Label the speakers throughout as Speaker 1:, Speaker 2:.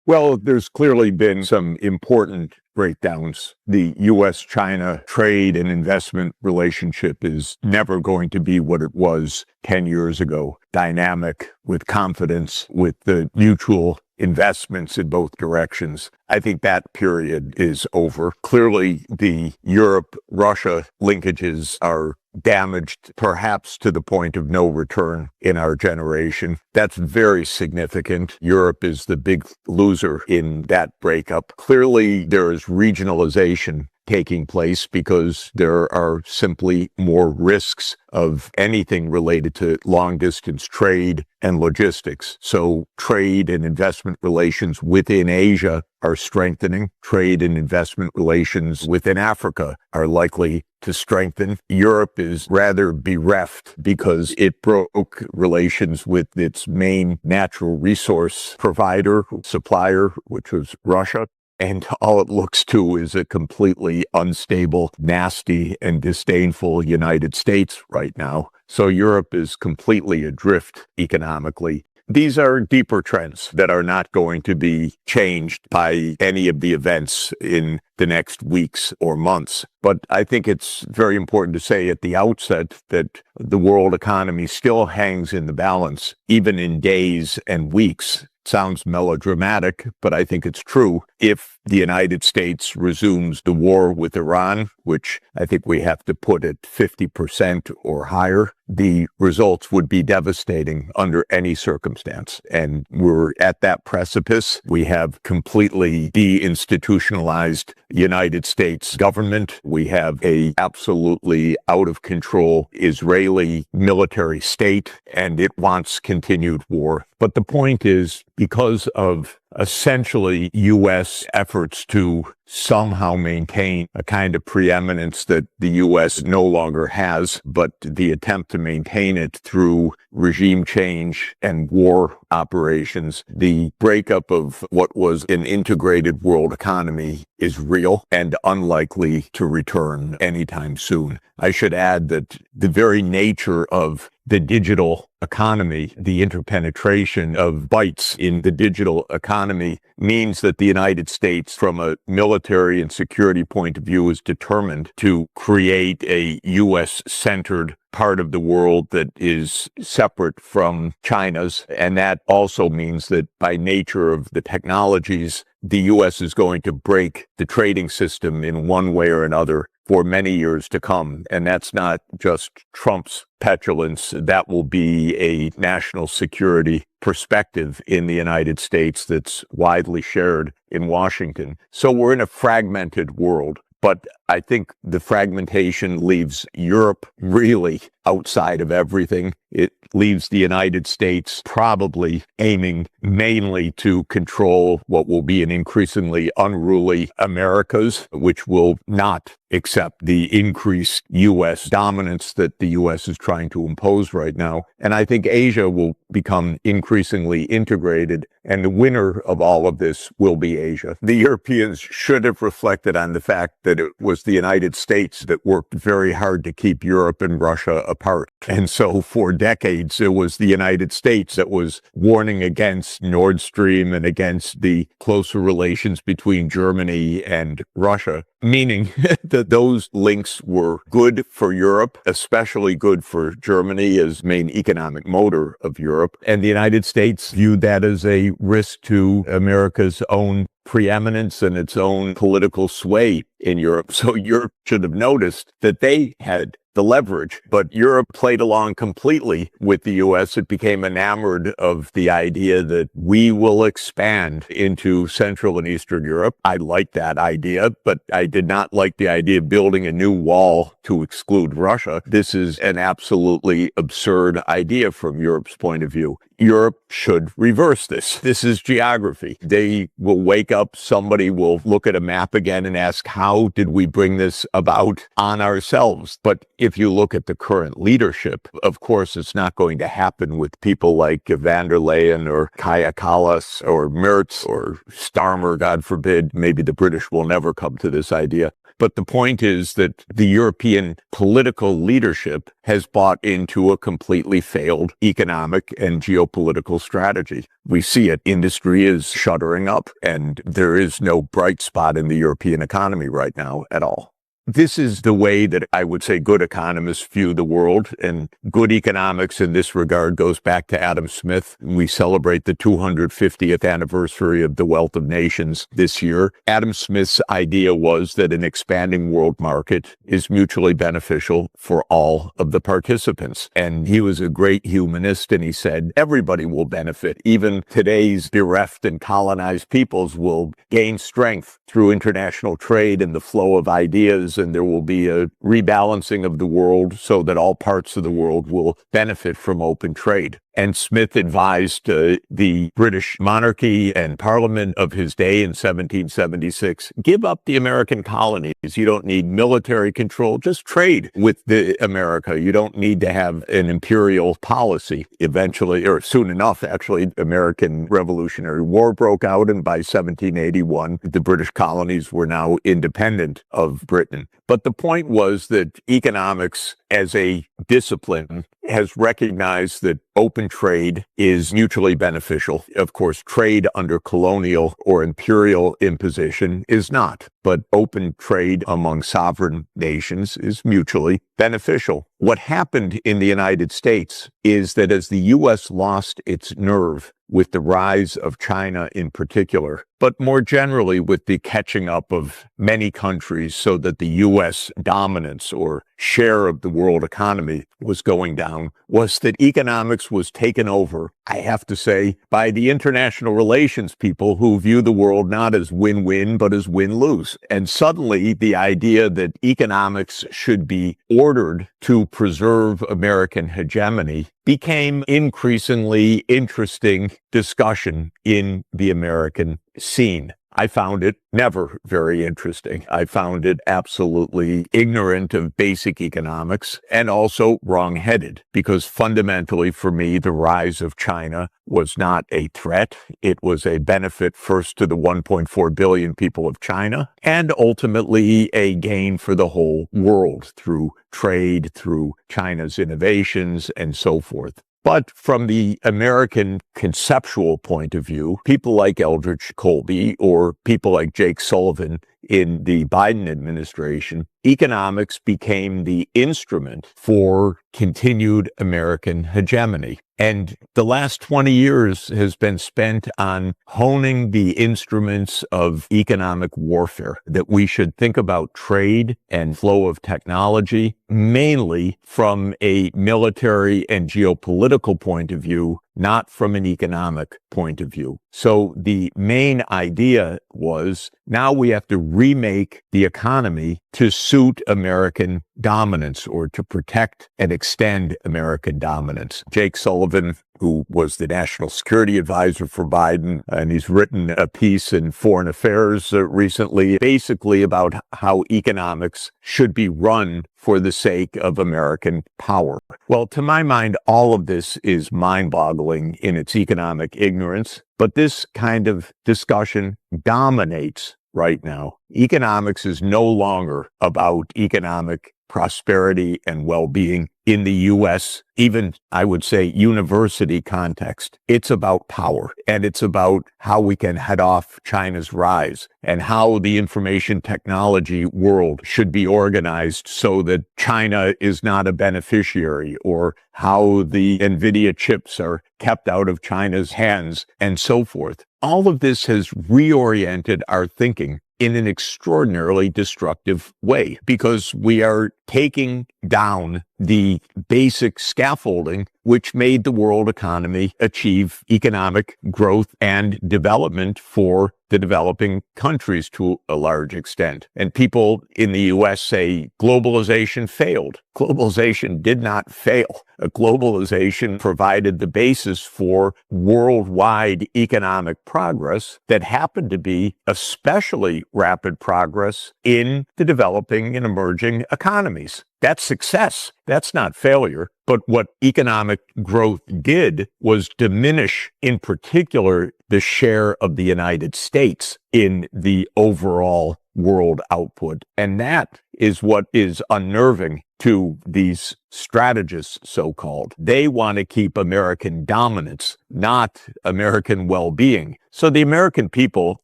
Speaker 1: Well, there's clearly been some important breakdowns. The U.S.-China trade and investment relationship is never going to be what it was 10 years ago. Dynamic, with confidence, with the mutual investments in both directions. I think that period is over. Clearly, the Europe-Russia linkages are damaged, perhaps to the point of no return in our generation. That's very significant. Europe is the big loser in that breakup. Clearly, there is regionalization taking place because there are simply more risks of anything related to long-distance trade and logistics. So trade and investment relations within Asia are strengthening. Trade and investment relations within Africa are likely to strengthen. Europe is rather bereft because it broke relations with its main natural resource provider, supplier, which was Russia. And all it looks to is a completely unstable, nasty, and disdainful United States right now. So Europe is completely adrift economically. These are deeper trends that are not going to be changed by any of the events in the next weeks or months. But I think it's very important to say at the outset that the world economy still hangs in the balance, even in days and weeks. Sounds melodramatic, but I think it's true. If the United States resumes the war with Iran, which I think we have to put at 50% or higher, the results would be devastating under any circumstance. And we're at that precipice. We have completely deinstitutionalized United States government. We have a absolutely out of control Israeli military state, and it wants continued war. But the point is, because of essentially U.S. efforts to somehow maintain a kind of preeminence that the U.S. no longer has, but the attempt to maintain it through regime change and war operations, the breakup of what was an integrated world economy is real and unlikely to return anytime soon. I should add that the very nature of the digital economy, the interpenetration of bytes in the digital economy, means that the United States, from a military and security point of view, is determined to create a U.S.-centered part of the world that is separate from China's. And that also means that by nature of the technologies, the U.S. is going to break the trading system in one way or another for many years to come. And that's not just Trump's petulance. That will be a national security perspective in the United States that's widely shared in Washington. So we're in a fragmented world. But I think the fragmentation leaves Europe really outside of everything. It leaves the United States probably aiming mainly to control what will be an increasingly unruly Americas, which will not accept the increased U.S. dominance that the U.S. is trying to impose right now. And I think Asia will become increasingly integrated, and the winner of all of this will be Asia. The Europeans should have reflected on the fact that it was the United States that worked very hard to keep Europe and Russia apart. And so for decades, it was the United States that was warning against Nord Stream and against the closer relations between Germany and Russia, meaning that those links were good for Europe, especially good for Germany as main economic motor of Europe. And the United States viewed that as a risk to America's own preeminence and its own political sway in Europe. So Europe should have noticed that they had the leverage, but Europe played along completely with the U.S. It became enamored of the idea that we will expand into Central and Eastern Europe. I liked that idea, but I did not like the idea of building a new wall to exclude Russia. This is an absolutely absurd idea from Europe's point of view. Europe should reverse this. This is geography. They will wake up, somebody will look at a map again and ask, how did we bring this about on ourselves? But if you look at the current leadership, of course, it's not going to happen with people like van der Leyen or Kaja Kallas or Merz or Starmer, God forbid. Maybe the British will never come to this idea. But the point is that the European political leadership has bought into a completely failed economic and geopolitical strategy. We see it. Industry is shuttering up, and there is no bright spot in the European economy right now at all. This is the way that I would say good economists view the world, and good economics in this regard goes back to Adam Smith. We celebrate the 250th anniversary of The Wealth of Nations this year. Adam Smith's idea was that an expanding world market is mutually beneficial for all of the participants. And he was a great humanist, and he said everybody will benefit. Even today's bereft and colonized peoples will gain strength through international trade and the flow of ideas, and there will be a rebalancing of the world so that all parts of the world will benefit from open trade. And Smith advised the British monarchy and parliament of his day in 1776, give up the American colonies. You don't need military control. Just trade with America. You don't need to have an imperial policy. Eventually, or soon enough, actually, American Revolutionary War broke out, and by 1781, the British colonies were now independent of Britain. But the point was that economics as a discipline has recognized that open trade is mutually beneficial. Of course, trade under colonial or imperial imposition is not, but open trade among sovereign nations is mutually beneficial. What happened in the United States is that as the U.S. lost its nerve with the rise of China in particular, but more generally with the catching up of many countries so that the U.S. dominance or share of the world economy was going down, was that economics was taken over, I have to say, by the international relations people who view the world not as win-win, but as win-lose. And suddenly the idea that economics should be ordered to preserve American hegemony became increasingly interesting discussion in the American scene. I found it never very interesting. I found it absolutely ignorant of basic economics and also wrong-headed, because fundamentally for me, the rise of China was not a threat. It was a benefit first to the 1.4 billion people of China and ultimately a gain for the whole world through trade, through China's innovations and so forth. But from the American conceptual point of view, people like Eldridge Colby or people like Jake Sullivan in the Biden administration, economics became the instrument for continued American hegemony. And the last 20 years has been spent on honing the instruments of economic warfare, that we should think about trade and flow of technology mainly from a military and geopolitical point of view, not from an economic point of view. So the main idea was now we have to remake the economy to suit American dominance or to protect and extend American dominance. Jake Sullivan, who was the national security advisor for Biden, and he's written a piece in Foreign Affairs recently, basically about how economics should be run for the sake of American power. Well, to my mind, all of this is mind-boggling in its economic ignorance, but this kind of discussion dominates right now. Economics is no longer about economic prosperity and well-being in the U.S., even, I would say, university context. It's about power, and it's about how we can head off China's rise and how the information technology world should be organized so that China is not a beneficiary, or how the NVIDIA chips are kept out of China's hands, and so forth. All of this has reoriented our thinking in an extraordinarily destructive way, because we are taking down the basic scaffolding which made the world economy achieve economic growth and development for the developing countries to a large extent. And people in the U.S. say globalization failed. Globalization did not fail. Globalization provided the basis for worldwide economic progress that happened to be especially rapid progress in the developing and emerging economies. That's success. That's not failure. But what economic growth did was diminish, in particular, the share of the United States in the overall world output. And that is what is unnerving to these strategists, so-called. They want to keep American dominance, not American well-being. So the American people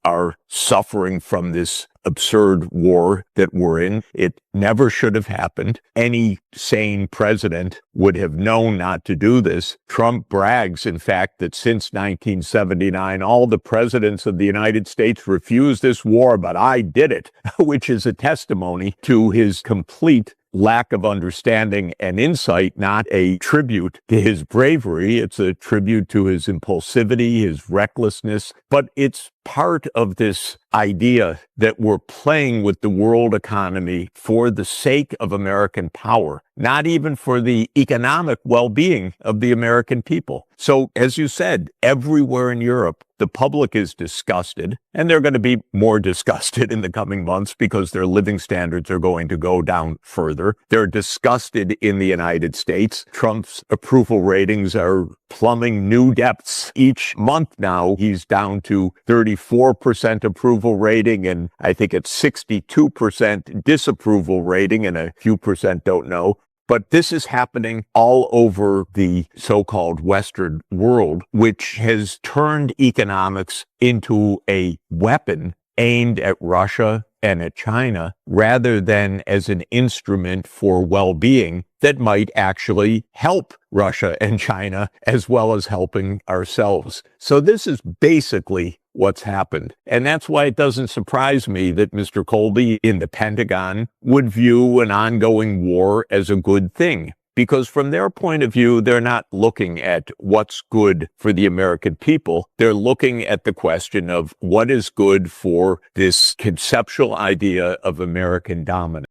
Speaker 1: are suffering from this absurd war that we're in. It never should have happened. Any sane president would have known not to do this. Trump brags, in fact, that since 1979, all the presidents of the United States refused this war, but I did it, which is a testimony to his complete lack of understanding and insight, not a tribute to his bravery. It's a tribute to his impulsivity, his recklessness, but it's part of this idea that we're playing with the world economy for the sake of American power, not even for the economic well-being of the American people. So, as you said, everywhere in Europe, the public is disgusted, and they're going to be more disgusted in the coming months because their living standards are going to go down further. They're disgusted in the United States. Trump's approval ratings are plumbing new depths. Each month now, he's down to 34% approval rating, and I think it's 62% disapproval rating, and a few percent don't know. But this is happening all over the so-called Western world, which has turned economics into a weapon aimed at Russia and at China, rather than as an instrument for well-being that might actually help Russia and China, as well as helping ourselves. So this is basically what's happened. And that's why it doesn't surprise me that Mr. Colby in the Pentagon would view an ongoing war as a good thing. Because from their point of view, they're not looking at what's good for the American people. They're looking at the question of what is good for this conceptual idea of American dominance.